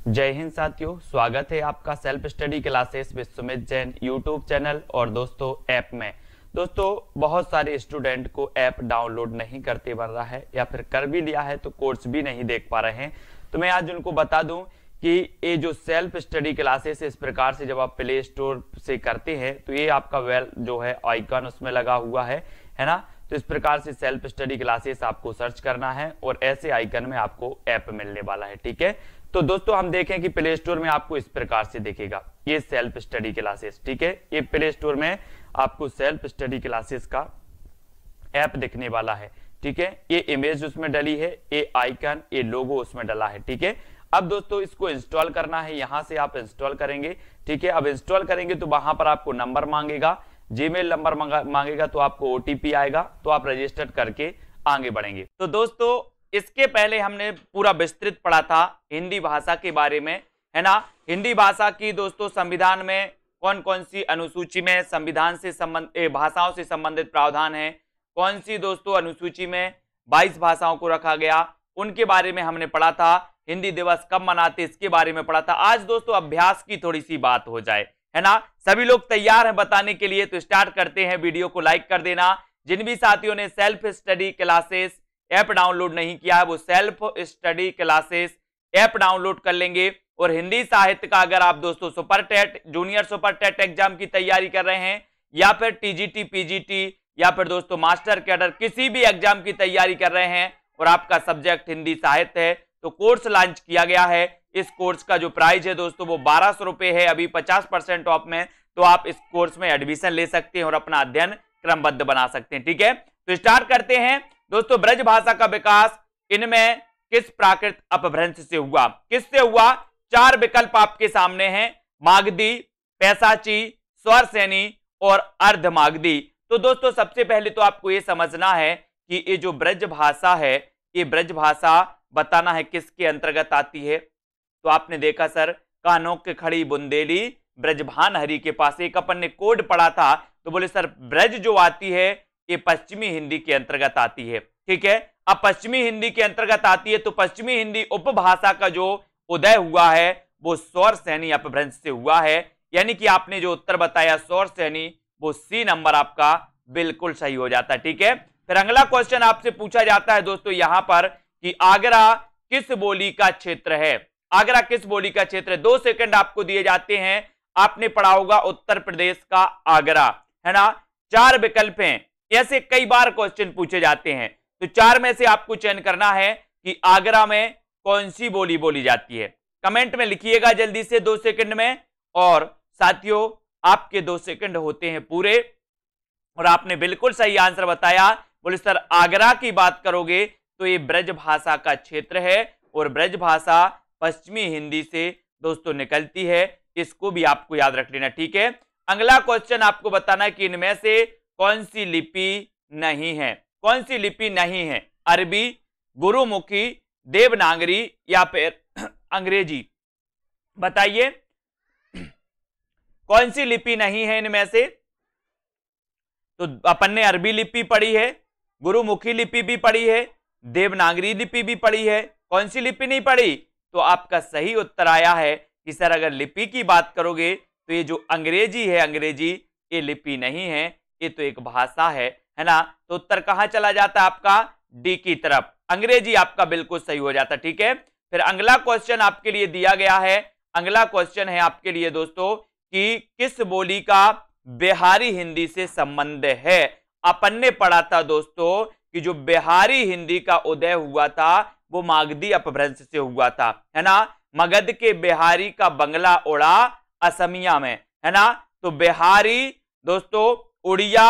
जय हिंद साथियों, स्वागत है आपका self study classes with Sumit Jain YouTube channel और दोस्तों ऐप में। दोस्तों बहुत सारे स्टूडेंट को ऐप डाउनलोड नहीं करते बन रहा है या फिर कर भी लिया है तो कोर्स भी नहीं देख पा रहे हैं। तो मैं आज उनको बता दूं कि ये जो सेल्फ स्टडी क्लासेस इस प्रकार से जब आप प्ले स्टोर से करते हैं तो ये आपका वेल जो है आइकन उसमें लगा हुआ है ना। तो इस प्रकार से सेल्फ स्टडी क्लासेस आपको सर्च करना है और ऐसे आइकन में आपको ऐप मिलने वाला है। ठीक है, तो दोस्तों हम देखें कि प्ले स्टोर में आपको इस प्रकार से दिखेगा ये सेल्फ स्टडी क्लासेस। ठीक है, ये प्ले स्टोर में आपको सेल्फ स्टडी क्लासेस का ऐप दिखने वाला है। ठीक है, ये इमेज उसमें डली है, ये आइकन, ये लोगो उसमें डला है। ठीक है, अब दोस्तों इसको इंस्टॉल करना है, यहां से आप इंस्टॉल करेंगे। ठीक है, अब इंस्टॉल करेंगे तो वहां पर आपको नंबर मांगेगा, जीमेल नंबर मांगेगा, तो आपको ओटीपी आएगा, तो आप रजिस्टर करके आगे बढ़ेंगे। तो दोस्तों इसके पहले हमने पूरा विस्तृत पढ़ा था हिंदी भाषा के बारे में, है ना। हिंदी भाषा की दोस्तों संविधान में कौन कौन सी अनुसूची में संविधान से भाषाओं से संबंधित प्रावधान है, कौन सी दोस्तों अनुसूची में 22 भाषाओं को रखा गया, उनके बारे में हमने पढ़ा था। हिंदी दिवस कब मनाते इसके बारे में पढ़ा था। आज दोस्तों अभ्यास की थोड़ी सी बात हो जाए, है ना। सभी लोग तैयार हैं बताने के लिए, तो स्टार्ट करते हैं। वीडियो को लाइक कर देना। जिन भी साथियों ने self study classes app download नहीं किया है वो self study classes app download कर लेंगे। और हिंदी साहित्य का अगर आप दोस्तों super TET, junior super TET exam की तैयारी कर रहे हैं या फिर टीजीटी, पीजीटी या फिर दोस्तों मास्टर कैडर किसी भी एग्जाम की तैयारी कर रहे हैं और आपका सब्जेक्ट हिंदी साहित्य है, तो कोर्स लॉन्च किया गया है। इस कोर्स का जो प्राइस है दोस्तों वो 1200 रुपए है, अभी 50% ऑफ में। तो आप इस कोर्स में एडमिशन ले सकते हैं और अपना अध्ययन क्रमबद्ध बना सकते हैं। ठीक है, तो स्टार्ट करते हैं दोस्तों। ब्रज भाषा का विकास इनमें किस प्राकृत अपभ्रंश से हुआ, किससे हुआ? 4 विकल्प आपके सामने हैं, मागधी, पैसाची, स्वरसेनी और अर्धमागधी। तो दोस्तों सबसे पहले तो आपको ये समझना है कि ये जो ब्रज भाषा है, ये ब्रज भाषा बताना है किसके अंतर्गत आती है। तो आपने देखा सर कानों के खड़ी बुंदेली ब्रजभान हरि के पास, एक अपन ने कोड पढ़ा था, तो बोले सर ब्रज जो आती है ये पश्चिमी हिंदी के अंतर्गत आती है। ठीक है, अब पश्चिमी हिंदी के अंतर्गत आती है तो पश्चिमी हिंदी उपभाषा का जो उदय हुआ है वो स्वरसेनी अपभ्रंश से हुआ है। यानी कि आपने जो उत्तर बताया स्वरसेनी, वो सी नंबर आपका बिल्कुल सही हो जाता है। ठीक है, फिर अगला क्वेश्चन आपसे पूछा जाता है दोस्तों यहां पर कि आगरा किस बोली का क्षेत्र है। आगरा किस बोली का क्षेत्र है? 2 सेकंड आपको दिए जाते हैं। आपने पढ़ा होगा उत्तर प्रदेश का आगरा, है ना। 4 विकल्प हैं, ऐसे कई बार क्वेश्चन पूछे जाते हैं, तो 4 में से आपको चयन करना है कि आगरा में कौन सी बोली बोली जाती है। कमेंट में लिखिएगा जल्दी से 2 सेकंड में। और साथियों आपके 2 सेकंड होते हैं पूरे और आपने बिल्कुल सही आंसर बताया। बोले सर आगरा की बात करोगे तो ये ब्रज भाषा का क्षेत्र है और ब्रज भाषा पश्चिमी हिंदी से दोस्तों निकलती है, इसको भी आपको याद रख लेना। ठीक है, अगला क्वेश्चन आपको बताना है कि इनमें से कौन सी लिपि नहीं है। कौन सी लिपि नहीं है? अरबी, गुरुमुखी, देवनागरी या फिर अंग्रेजी। बताइए कौन सी लिपि नहीं है इनमें से। तो अपन ने अरबी लिपि पढ़ी है, गुरुमुखी लिपि भी पढ़ी है, देवनागरी लिपि भी पढ़ी है, कौन सी लिपि नहीं पढ़ी? तो आपका सही उत्तर आया है कि सर अगर लिपि की बात करोगे तो ये जो अंग्रेजी है, अंग्रेजी ये लिपि नहीं है, ये तो एक भाषा है ना। तो उत्तर कहां चला जाता है आपका? डी की तरफ, अंग्रेजी आपका बिल्कुल सही हो जाता। ठीक है, फिर अगला क्वेश्चन आपके लिए दिया गया है। अगला क्वेश्चन है आपके लिए दोस्तों कि किस बोली का बिहारी हिंदी से संबंध है। अपन ने पढ़ा था दोस्तों कि जो बिहारी हिंदी का उदय हुआ था वो मागधी अपभ्रंश से हुआ था, है ना। मगध के बिहारी का बंगला उड़ा असमिया में, है ना। तो बिहारी दोस्तों, उड़िया,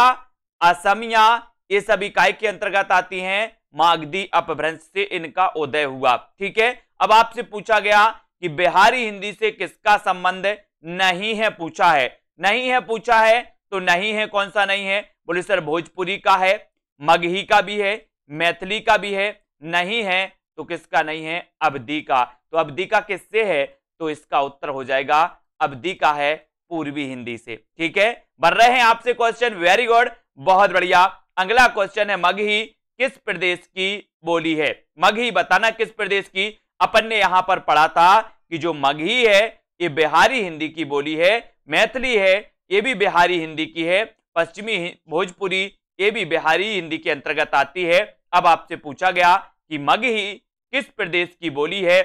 असमिया ये सभी काय के अंतर्गत आती हैं? मागधी अपभ्रंश से इनका उदय हुआ। ठीक है, अब आपसे पूछा गया कि बिहारी हिंदी से किसका संबंध नहीं है, पूछा है। नहीं है पूछा है, तो नहीं है कौन सा नहीं है? बोले सर भोजपुरी का है, मगही का भी है, मैथिली का भी है। नहीं है तो किसका नहीं है? अवधी का। तो अवधी का किससे है? तो इसका उत्तर हो जाएगा अवधी का है पूर्वी हिंदी से। ठीक है, बढ़ रहे हैं आपसे क्वेश्चन, वेरी गुड, बहुत बढ़िया। अगला क्वेश्चन है मगही किस प्रदेश की बोली है। मगही बताना किस प्रदेश की। अपन ने यहां पर पढ़ा था कि जो मगही है ये बिहारी हिंदी की बोली है, मैथिली है ये भी बिहारी हिंदी की है, पश्चिमी भोजपुरी ये भी बिहारी हिंदी के अंतर्गत आती है। अब आपसे पूछा गया कि मगही किस प्रदेश की बोली है,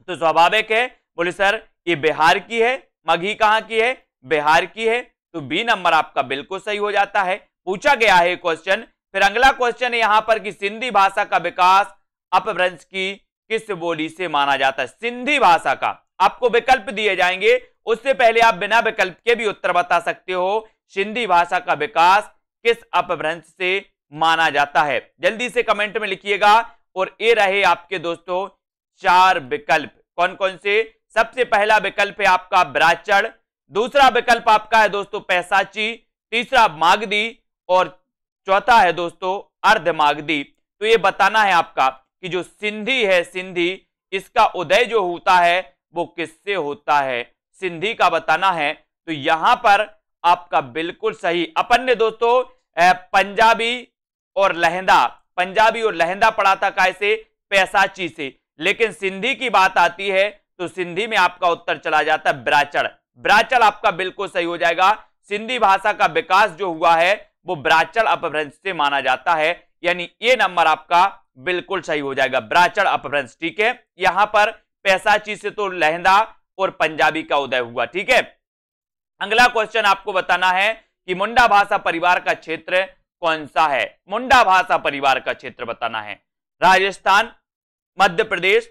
तो स्वाभाविक है बोले सर ये बिहार की है, मगही कहां की है, बिहार की है, तो बी नंबर आपका बिल्कुल सही हो जाता है। पूछा गया है क्वेश्चन, फिर अगला क्वेश्चन है यहां पर कि सिंधी भाषा का विकास अपभ्रंश की किस बोली से माना जाता है। सिंधी भाषा का आपको विकल्प दिए जाएंगे, उससे पहले आप बिना विकल्प के भी उत्तर बता सकते हो। सिंधी भाषा का विकास किस अपभ्रंश से माना जाता है, जल्दी से कमेंट में लिखिएगा। और ये रहे आपके दोस्तों 4 विकल्प, कौन कौन से। सबसे पहला विकल्प है आपका ब्राचड़, दूसरा विकल्प आपका है दोस्तों पैसाची, तीसरा मागधी और चौथा है दोस्तों अर्धमागधी। तो ये बताना है आपका कि जो सिंधी है, सिंधी इसका उदय जो होता है वो किससे होता है, सिंधी का बताना है। तो यहां पर आपका बिल्कुल सही, अपन ने दोस्तों पंजाबी और लहंदा, पंजाबी और लहंदा पढ़ा था कैसे, पैसाची से, लेकिन सिंधी की बात आती है तो सिंधी में आपका उत्तर चला जाता है ब्राचड़। ब्राचड़ आपका बिल्कुल सही हो जाएगा। सिंधी भाषा का विकास जो हुआ है वो ब्राचड़ अपभ्रंश से माना जाता है, यानी ये नंबर आपका बिल्कुल सही हो जाएगा, ब्राचड़ अपभ्रंश। ठीक है, यहां पर पैसाची से तो लहंदा और पंजाबी का उदय हुआ। ठीक है, अगला क्वेश्चन आपको बताना है कि मुंडा भाषा परिवार का क्षेत्र कौन सा है। मुंडा भाषा परिवार का क्षेत्र बताना है, राजस्थान, मध्य प्रदेश,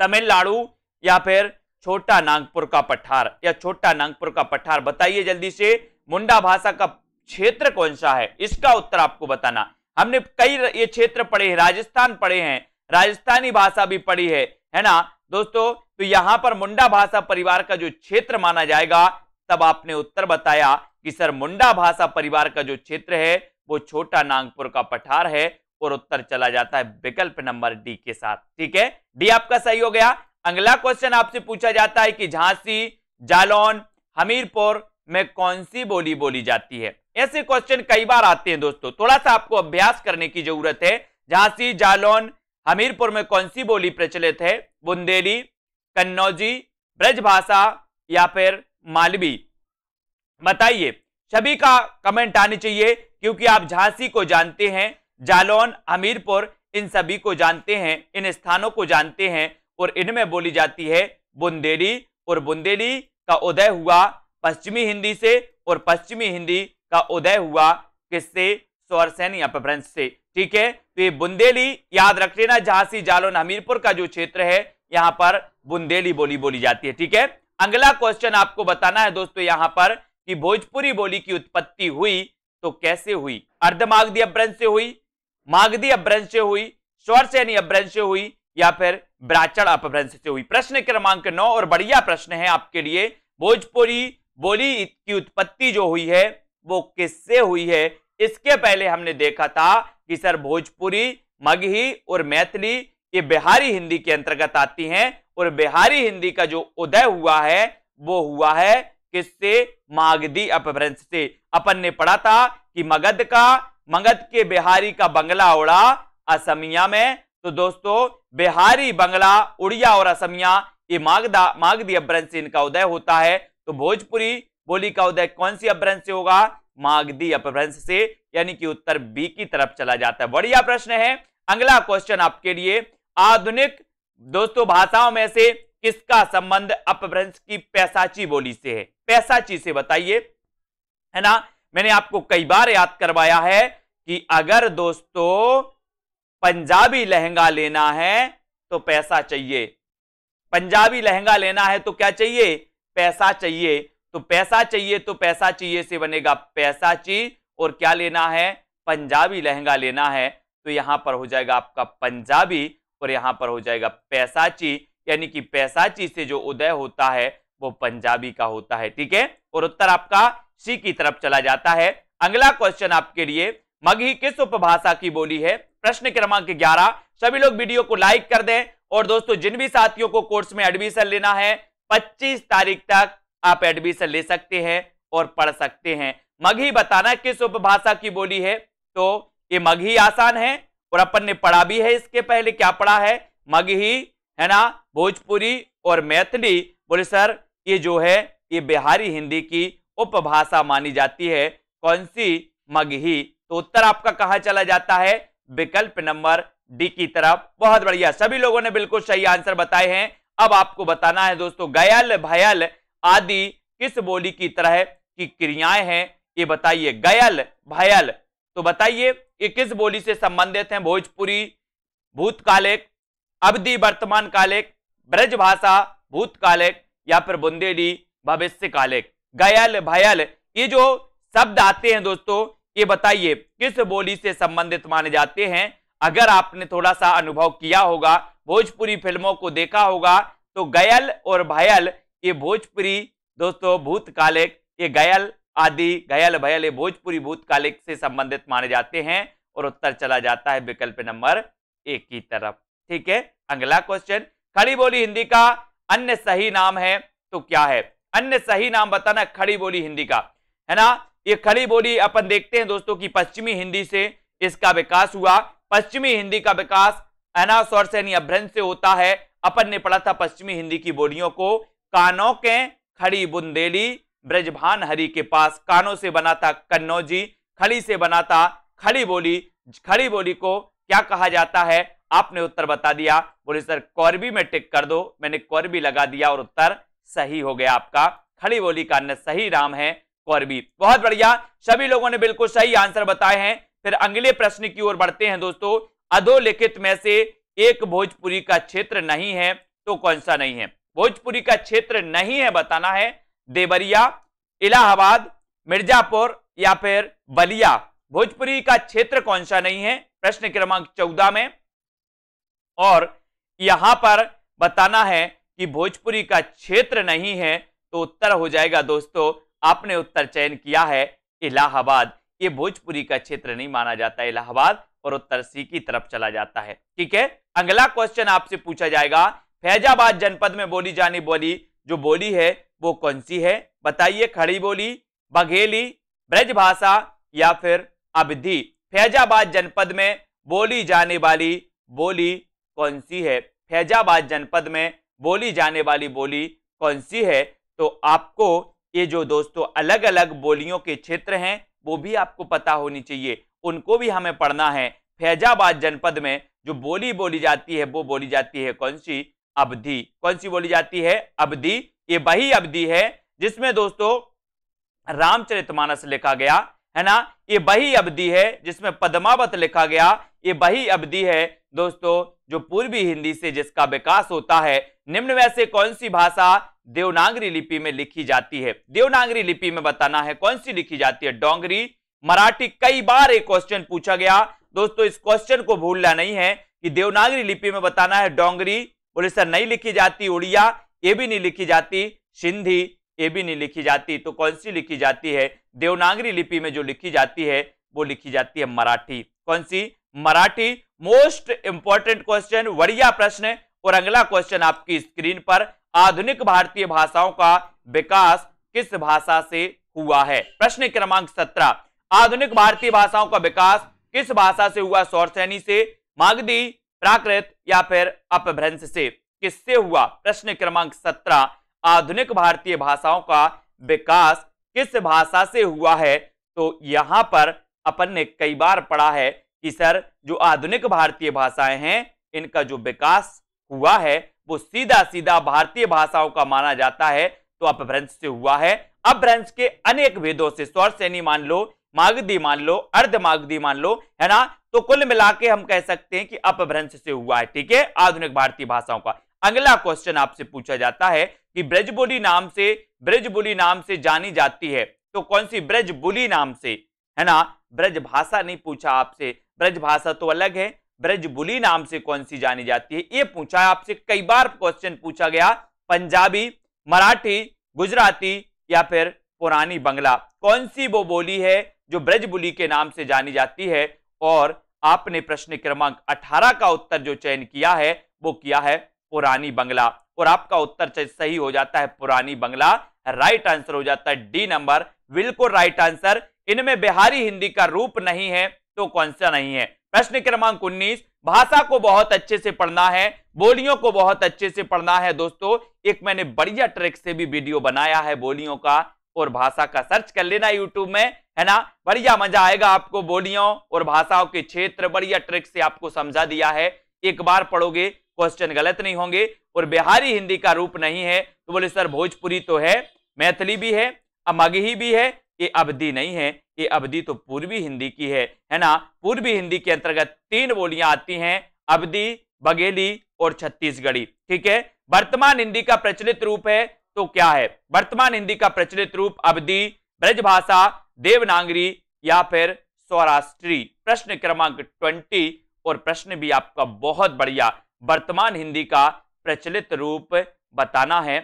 तमिलनाडु या फिर छोटा नागपुर का पठार, या छोटा नागपुर का पठार। बताइए जल्दी से, मुंडा भाषा का क्षेत्र कौन सा है, इसका उत्तर आपको बताना। हमने कई ये क्षेत्र पढ़े हैं, राजस्थान पढ़े हैं, राजस्थानी भाषा भी पढ़ी है ना दोस्तों। तो यहां पर मुंडा भाषा परिवार का जो क्षेत्र माना जाएगा, तब आपने उत्तर बताया कि सर मुंडा भाषा परिवार का जो क्षेत्र है वो छोटा नागपुर का पठार है, और उत्तर चला जाता है विकल्प नंबर डी के साथ। ठीक है, डी आपका सही हो गया। अगला क्वेश्चन आपसे पूछा जाता है कि झांसी, जालौन, हमीरपुर में कौन सी बोली बोली जाती है। ऐसे क्वेश्चन कई बार आते हैं दोस्तों, थोड़ा सा आपको अभ्यास करने की जरूरत है। झांसी, जालौन, हमीरपुर में कौन सी बोली प्रचलित है, बुंदेली, कन्नौजी, ब्रजभाषा या फिर मालवी। बताइए, सभी का कमेंट आने चाहिए, क्योंकि आप झांसी को जानते हैं, जालौन, हमीरपुर इन सभी को जानते हैं, इन स्थानों को जानते हैं, और इनमें बोली जाती है बुंदेली। और बुंदेली का उदय हुआ पश्चिमी हिंदी से, और पश्चिमी हिंदी का उदय हुआ किससे, स्वरसैनी अपभ्रंश से। ठीक है, तो ये बुंदेली याद रख लेना, झांसी, जालौन, हमीरपुर का जो क्षेत्र है यहां पर बुंदेली बोली बोली जाती है। ठीक है, अगला क्वेश्चन आपको बताना है दोस्तों यहां पर कि भोजपुरी बोली की उत्पत्ति हुई तो कैसे हुई। अर्धमागधी अपभ्रंश से हुई, मागधी अपभ्रंश से हुई, स्वरसैनी अपभ्रंश से हुई या फिर ब्राचड़ अपभ्रंश से हुई। प्रश्न क्रमांक 9 और बढ़िया प्रश्न है आपके लिए। भोजपुरी बोली की उत्पत्ति जो हुई है वो किससे हुई है। इसके पहले हमने देखा था कि सर भोजपुरी, मगही और मैथिली ये बिहारी हिंदी के अंतर्गत आती हैं, और बिहारी हिंदी का जो उदय हुआ है वो हुआ है किससे, मागधी अपभ्रंश से। अपन ने पढ़ा था कि मगध के बिहारी का बंगला उड़ा असमिया में। तो दोस्तों बिहारी, बंगला, उड़िया और असमिया ये मागधी अपभ्रंश से इनका उदय होता है। तो भोजपुरी बोली का उदय कौन सी अपभ्रंश से होगा, मागधी अपभ्रंश से, यानी कि उत्तर बी की तरफ चला जाता है। बढ़िया प्रश्न है। अगला क्वेश्चन आपके लिए, आधुनिक दोस्तों भाषाओं में से किसका संबंध अपभ्रंश की पैसाची बोली से है। पैसाची से बताइए, है ना। मैंने आपको कई बार याद करवाया है कि अगर दोस्तों पंजाबी लहंगा लेना है तो पैसा चाहिए, पंजाबी लहंगा लेना है तो क्या चाहिए, पैसा चाहिए। तो पैसा चाहिए तो पैसा चाहिए से बनेगा पैसाची, और क्या लेना है, पंजाबी लहंगा लेना है। तो यहां पर हो जाएगा आपका पंजाबी और यहां पर हो जाएगा पैसाची, यानी कि पैसाची से जो उदय होता है वो पंजाबी का होता है। ठीक है, और उत्तर आपका सी की तरफ चला जाता है। अगला क्वेश्चन आपके लिए, मगही किस उपभाषा की बोली है। प्रश्न क्रमांक 11। सभी लोग वीडियो को लाइक कर दें, और दोस्तों जिन भी साथियों को कोर्स में एडमिशन लेना है 25 तारीख तक आप एडमिशन ले सकते हैं और पढ़ सकते हैं। मगही बताना किस उपभाषा की बोली है। तो ये मगही आसान है, और अपन ने पढ़ा भी है इसके पहले, क्या पढ़ा है, मगही, है ना, भोजपुरी और मैथिली। बोले सर ये जो है ये बिहारी हिंदी की उपभाषा मानी जाती है, कौन सी? मगही। तो उत्तर आपका कहां चला जाता है? विकल्प नंबर डी की तरफ। बहुत बढ़िया, सभी लोगों ने बिल्कुल सही आंसर बताए हैं। अब आपको बताना है दोस्तों, गयल भयल आदि किस बोली की तरह की क्रियाएं हैं, ये बताइए। गयल भयल, तो बताइए ये किस बोली से संबंधित हैं? भोजपुरी भूतकालिक, अवधि वर्तमान कालिक, ब्रजभाषा भूतकालिक, या फिर बुंदेली भविष्यकालिक। गयल भयल ये जो शब्द आते हैं दोस्तों, ये बताइए किस बोली से संबंधित माने जाते हैं? अगर आपने थोड़ा सा अनुभव किया होगा, भोजपुरी फिल्मों को देखा होगा, तो गयल और भयल ये भोजपुरी दोस्तों भूतकालिक, ये गयल आदि गयल भयल ये भोजपुरी भूतकालिक से संबंधित माने जाते हैं, और उत्तर चला जाता है विकल्प नंबर एक की तरफ। ठीक है, अगला क्वेश्चन, खड़ी बोली हिंदी का अन्य सही नाम है तो क्या है? अन्य सही नाम बताना खड़ी बोली हिंदी का, है ना। ये खड़ी बोली अपन देखते हैं दोस्तों की पश्चिमी हिंदी से इसका विकास हुआ। पश्चिमी हिंदी का विकास है ना स्वर से यानी अभ्रंश से होता है। अपन ने पढ़ा था पश्चिमी हिंदी की बोलियों को, कानों के खड़ी बुंदेली, ब्रजभान हरि के पास कानों से बना था कन्नौजी, खड़ी से बना था खड़ी बोली। खड़ी बोली को क्या कहा जाता है? आपने उत्तर बता दिया। बोले सर कौरवी में टिक कर दो, मैंने कौरवी लगा दिया और उत्तर सही हो गया आपका। खड़ी बोली का अन्य सही नाम है कौरवी। बहुत बढ़िया, सभी लोगों ने बिल्कुल सही आंसर बताए हैं। फिर अगले प्रश्न की ओर बढ़ते हैं दोस्तों। अधोलिखित में से एक भोजपुरी का क्षेत्र नहीं है तो कौन सा नहीं है? भोजपुरी का क्षेत्र नहीं है बताना है। देवरिया, इलाहाबाद, मिर्जापुर या फिर बलिया। भोजपुरी का क्षेत्र कौन सा नहीं है? प्रश्न क्रमांक 14 में। और यहां पर बताना है कि भोजपुरी का क्षेत्र नहीं है, तो उत्तर हो जाएगा दोस्तों, आपने उत्तर चयन किया है इलाहाबाद। ये भोजपुरी का क्षेत्र नहीं माना जाता इलाहाबाद, और उत्तर सी की तरफ चला जाता है। ठीक है, अगला क्वेश्चन आपसे पूछा जाएगा, फैजाबाद जनपद में बोली जाने वाली जो बोली है वो कौन सी है? बताइए, खड़ी बोली, बघेली, ब्रजभाषा या फिर अवधी। फैजाबाद जनपद में बोली जाने वाली बोली कौन सी है? फैजाबाद जनपद में बोली जाने वाली बोली कौन सी है? तो आपको ये जो दोस्तों अलग अलग बोलियों के क्षेत्र हैं वो भी आपको पता होनी चाहिए, उनको भी हमें पढ़ना है। फैजाबाद जनपद में जो बोली बोली जाती है वो बोली जाती है कौन सी? अवधी। कौन सी बोली जाती है? अवधी। ये वही अवधी है जिसमें दोस्तों रामचरितमानस लिखा गया, है ना। ये वही अवधी है जिसमें पद्मावत लिखा गया। ये वही अवधी है दोस्तों जो पूर्वी हिंदी से जिसका विकास होता है। निम्न में से कौन सी भाषा देवनागरी लिपि में लिखी जाती है? देवनागरी लिपि में बताना है कौन सी लिखी जाती है। डोंगरी, मराठी। कई बार एक क्वेश्चन पूछा गया दोस्तों, इस क्वेश्चन को भूलना नहीं है कि देवनागरी लिपि में बताना है डोंगरी। बोले सर नहीं लिखी जाती। उड़िया ये भी नहीं लिखी जाती। सिंधी ये भी नहीं लिखी जाती। तो कौन सी लिखी जाती है? देवनागरी लिपि में जो लिखी जाती है वो लिखी जाती है मराठी। कौन सी? मराठी। मोस्ट इंपॉर्टेंट क्वेश्चन, बढ़िया प्रश्न। और अगला क्वेश्चन आपकी स्क्रीन पर, आधुनिक भारतीय भाषाओं का विकास किस भाषा से हुआ है? प्रश्न क्रमांक 17, आधुनिक भारतीय भाषाओं का विकास किस भाषा से हुआ? सौरसेनी से, मागधी, प्राकृत या फिर अपभ्रंश से? किससे हुआ? प्रश्न क्रमांक 17, आधुनिक भारतीय भाषाओं का विकास किस भाषा से हुआ है? तो यहां पर अपन ने कई बार पढ़ा है कि सर जो आधुनिक भारतीय भाषाएं हैं इनका जो विकास हुआ है वो सीधा सीधा भारतीय भाषाओं का माना जाता है, तो अपभ्रंश से हुआ है। अपभ्रंश के अनेक भेदों से, सौरसेनी मान लो, मागधी मान लो, अर्धमागधी मान लो, है ना। तो कुल मिला के हम कह सकते हैं कि अपभ्रंश से हुआ है। ठीक है, आधुनिक भारतीय भाषाओं का। अगला क्वेश्चन आपसे पूछा जाता है कि ब्रजबोली नाम से जानी जाती है, तो कौन सी? ब्रजबोली नाम से, है ना। ब्रज भाषा नहीं पूछा आपसे, ब्रज भाषा तो अलग है। ब्रजबोली नाम से कौन सी जानी जाती है ये पूछा है आपसे। कई बार क्वेश्चन पूछा गया। पंजाबी, मराठी, गुजराती या फिर पुरानी बंगला। कौन सी वो बोली है जो ब्रजबोली के नाम से जानी जाती है? और आपने प्रश्न क्रमांक 18 का उत्तर जो चयन किया है वो किया है पुरानी बंगला, और आपका उत्तर सही हो जाता है पुरानी बंगला। राइट आंसर हो जाता है डी नंबर, बिल्कुल राइट आंसर। इनमें बिहारी हिंदी का रूप नहीं है तो कौन सा नहीं है? प्रश्न क्रमांक 19, भाषा को बहुत अच्छे से पढ़ना है, बोलियों को बहुत अच्छे से पढ़ना है दोस्तों। एक मैंने बढ़िया ट्रिक से भी वीडियो बनाया है बोलियों का और भाषा का, सर्च कर लेना यूट्यूब में, है ना। बढ़िया मजा आएगा आपको, बोलियों और भाषाओं के क्षेत्र बढ़िया ट्रिक से आपको समझा दिया है। एक बार पढ़ोगे क्वेश्चन गलत नहीं होंगे। और बिहारी हिंदी का रूप नहीं है तो बोले सर भोजपुरी तो है, मैथिली भी है, मगही भी है, ये अवधी नहीं है, ये अवधी तो पूर्वी हिंदी की है ना। पूर्वी हिंदी के अंतर्गत 3 बोलियां आती हैं, अवधी, बघेली और छत्तीसगढ़ी, ठीक है। वर्तमान हिंदी का प्रचलित रूप है तो क्या है? वर्तमान हिंदी का प्रचलित रूप अवधी, ब्रजभाषा, देवनागरी या फिर सौराष्ट्री। प्रश्न क्रमांक 20 और प्रश्न भी आपका बहुत बढ़िया, वर्तमान हिंदी का प्रचलित रूप बताना है।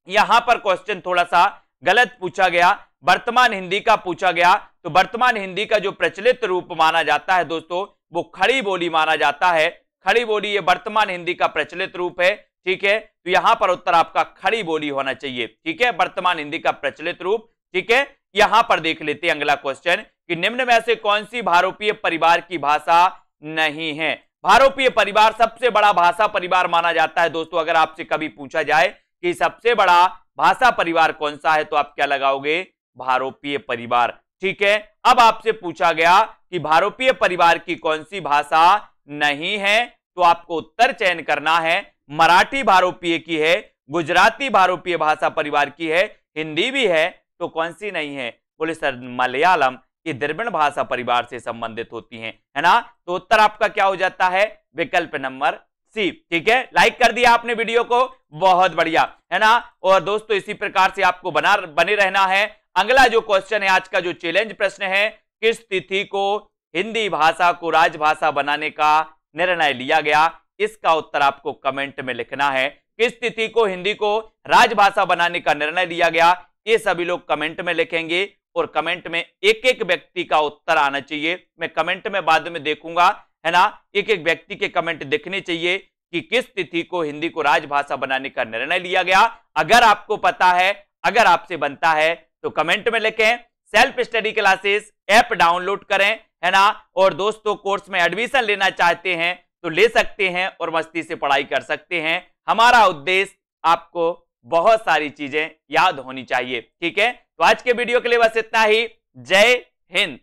यहां पर क्वेश्चन थोड़ा सा गलत पूछा गया, वर्तमान हिंदी का पूछा गया, तो वर्तमान हिंदी का जो प्रचलित रूप माना जाता है दोस्तों वो खड़ी बोली माना जाता है। खड़ी बोली ये वर्तमान हिंदी का प्रचलित रूप है, ठीक है। तो यहां पर उत्तर आपका खड़ी बोली होना चाहिए, ठीक है, वर्तमान हिंदी का प्रचलित रूप, ठीक है। यहां पर देख लेते हैं अगला क्वेश्चन कि निम्न में से कौन सी भारोपीय परिवार की भाषा नहीं है? भारोपीय परिवार सबसे बड़ा भाषा परिवार माना जाता है दोस्तों। अगर आपसे कभी पूछा जाए कि सबसे बड़ा भाषा परिवार कौन सा है तो आप क्या लगाओगे? भारोपीय परिवार, ठीक है। अब आपसे पूछा गया कि भारोपीय परिवार की कौन सी भाषा नहीं है तो आपको उत्तर चयन करना है। मराठी भारोपीय की है, गुजराती भारोपीय भाषा परिवार की है, हिंदी भी है, तो कौन सी नहीं है? बोले सर मलयालम, ये द्रविड़ भाषा परिवार से संबंधित होती हैं, है ना। तो उत्तर आपका क्या हो जाता है? विकल्प नंबर सी, ठीक है। लाइक कर दिया आपने वीडियो को, बहुत बढ़िया, है ना। और दोस्तों इसी प्रकार से आपको बने रहना है। अगला जो क्वेश्चन है आज का जो चैलेंज प्रश्न है, किस तिथि को हिंदी भाषा को राजभाषा बनाने का निर्णय लिया गया? इसका उत्तर आपको कमेंट में लिखना है। किस तिथि को हिंदी को राजभाषा बनाने का निर्णय लिया गया, ये सभी लोग कमेंट में लिखेंगे और कमेंट में एक एक व्यक्ति का उत्तर आना चाहिए। मैं कमेंट में बाद में देखूंगा, है ना। एक एक व्यक्ति के कमेंट दिखने चाहिए कि किस तिथि को हिंदी को राजभाषा बनाने का निर्णय लिया गया। अगर आपको पता है, अगर आपसे बनता है तो कमेंट में लिखें। Self study classes app download करें, है ना। और दोस्तों कोर्स में एडमिशन लेना चाहते हैं तो ले सकते हैं और मस्ती से पढ़ाई कर सकते हैं। हमारा उद्देश्य आपको बहुत सारी चीजें याद होनी चाहिए, ठीक है। तो आज के वीडियो के लिए बस इतना ही। जय हिंद।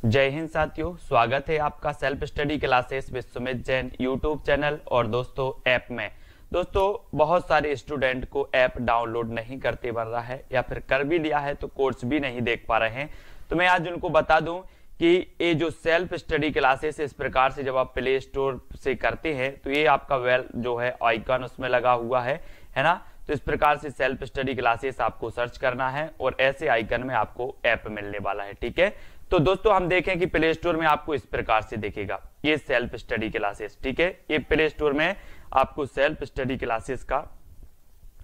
जय हिंद साथियों, स्वागत है आपका self study classes with Sumit Jain YouTube channel और दोस्तों ऐप में। दोस्तों बहुत सारे स्टूडेंट को ऐप डाउनलोड नहीं करते बन रहा है या फिर कर भी लिया है तो कोर्स भी नहीं देख पा रहे हैं। तो मैं आज उनको बता दूं कि ये जो सेल्फ स्टडी क्लासेस इस प्रकार से जब आप प्ले स्टोर से करते हैं तो ये आपका वेल जो है आइकन उसमें लगा हुआ है ना। तो इस प्रकार से सेल्फ स्टडी क्लासेस आपको सर्च करना है और ऐसे आइकन में आपको ऐप मिलने वाला है, ठीक है। तो दोस्तों हम देखें कि प्ले स्टोर में आपको इस प्रकार से दिखेगा ये सेल्फ स्टडी क्लासेस, ठीक है। ये प्ले स्टोर में आपको सेल्फ स्टडी क्लासेस का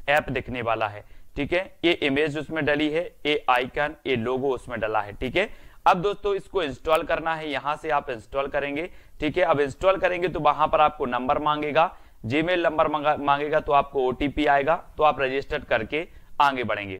ऐप दिखने वाला है, ठीक है। ये इमेज उसमें डली है, ये आइकन, ये लोगो उसमें डला है, ठीक है। अब दोस्तों इसको इंस्टॉल करना है, यहां से आप इंस्टॉल करेंगे, ठीक है। अब इंस्टॉल करेंगे तो वहां पर आपको नंबर मांगेगा, जीमेल नंबर मांगेगा, तो आपको ओटीपी आएगा, तो आप रजिस्टर करके आगे बढ़ेंगे।